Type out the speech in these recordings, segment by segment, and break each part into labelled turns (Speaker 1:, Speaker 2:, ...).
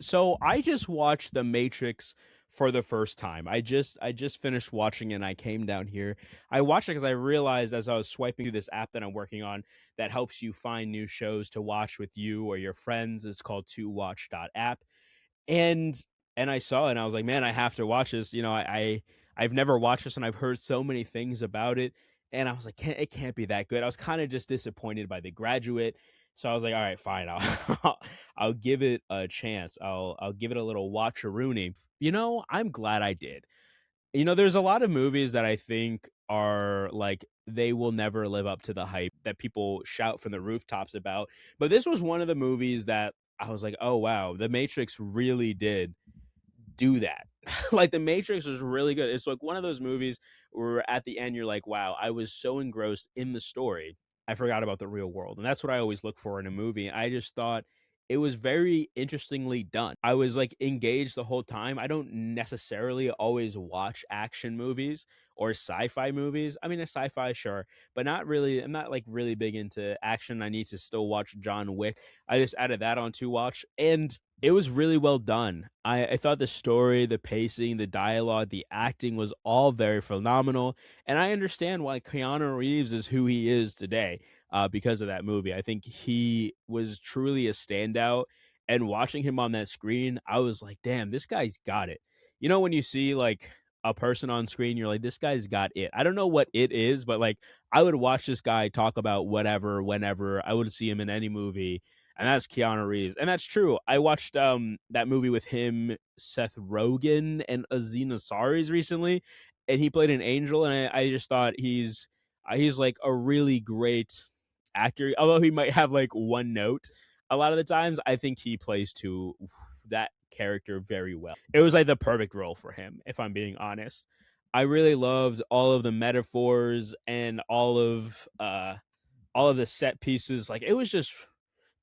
Speaker 1: So I just watched The Matrix for the first time. I just finished watching it and I came down here. I watched it because I realized as I was swiping through this app that I'm working on that helps you find new shows to watch with you or your friends. It's called to watch app. And and I saw it and I was like, man, I have to watch this. I've never watched this and I've heard so many things about it. And I was like, it can't be that good. I was kind of just disappointed by The Graduate. So I was like, all right, fine. I'll give it a chance. I'll give it a little watch-a-rooney. I'm glad I did. There's a lot of movies that I think are like they will never live up to the hype that people shout from the rooftops about. But this was one of the movies that I was like, oh wow, The Matrix really did do that. Like The Matrix was really good. It's like one of those movies where at the end you're like, wow, I was so engrossed in the story, I forgot about the real world. And that's what I always look for in a movie. I just thought it was very interestingly done. I was like engaged the whole time. I don't necessarily always watch action movies or sci-fi movies. I mean, a sci-fi, sure, but not really. I'm not like really big into action. I need to still watch John Wick. I just added that on to watch, and it was really well done. I thought the story, the pacing, the dialogue, the acting was all very phenomenal. And I understand why Keanu Reeves is who he is today because of that movie. I think he was truly a standout. And watching him on that screen, I was like, damn, this guy's got it. When you see like a person on screen, you're like, this guy's got it. I don't know what it is, but like I would watch this guy talk about whatever, whenever. I would see him in any movie, and that's Keanu Reeves. And that's true. I watched that movie with him, Seth Rogen, and Aziz Ansari's recently, and he played an angel, and I just thought he's like a really great actor. Although he might have like one note, a lot of the times I think he plays to that character very well. It was like the perfect role for him, if I'm being honest. I really loved all of the metaphors and all of the set pieces. Like it was just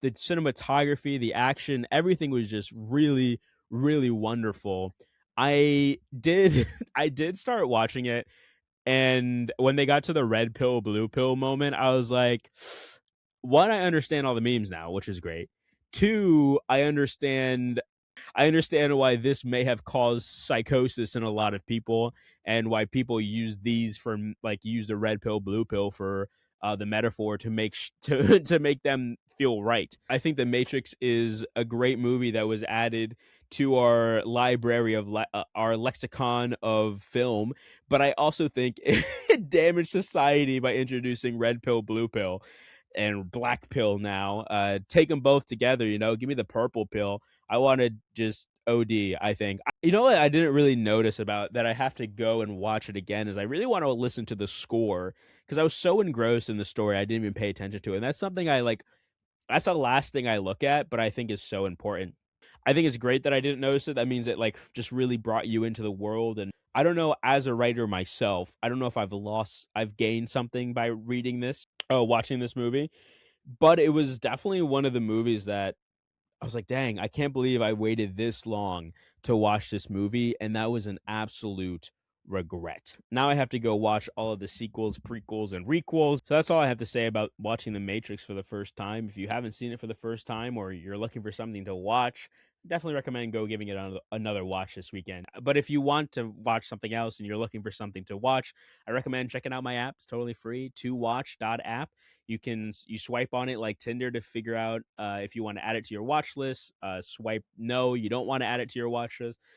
Speaker 1: the cinematography, the action, everything was just really, really wonderful. I did I did start watching it, and when they got to the red pill, blue pill moment, I was like, one, I understand all the memes now, which is great. Two, I understand why this may have caused psychosis in a lot of people, and why people use these for like use the red pill, blue pill for the metaphor to to make them feel right. I think The Matrix is a great movie that was added to our library of our lexicon of film, but I also think it damaged society by introducing red pill, blue pill, and black pill now. Take them both together, give me the purple pill. I want to just OD, I think. You know what I didn't really notice about that I have to go and watch it again is I really want to listen to the score because I was so engrossed in the story I didn't even pay attention to it. And that's something I like that's the last thing I look at, but I think is so important. I think it's great that I didn't notice it. That means it like just really brought you into the world. And I don't know, as a writer myself, I don't know if I've gained something by reading this, watching this movie, but it was definitely one of the movies that I was like, dang, I can't believe I waited this long to watch this movie. And that was an absolute regret. Now I have to go watch all of the sequels, prequels, and requels. So that's all I have to say about watching The Matrix for the first time. If you haven't seen it for the first time or you're looking for something to watch, definitely recommend go giving it another watch this weekend. But if you want to watch something else and you're looking for something to watch, I recommend checking out my app. It's totally free, to watch.app. You swipe on it like Tinder to figure out if you want to add it to your watch list. Swipe no, you don't want to add it to your watch list.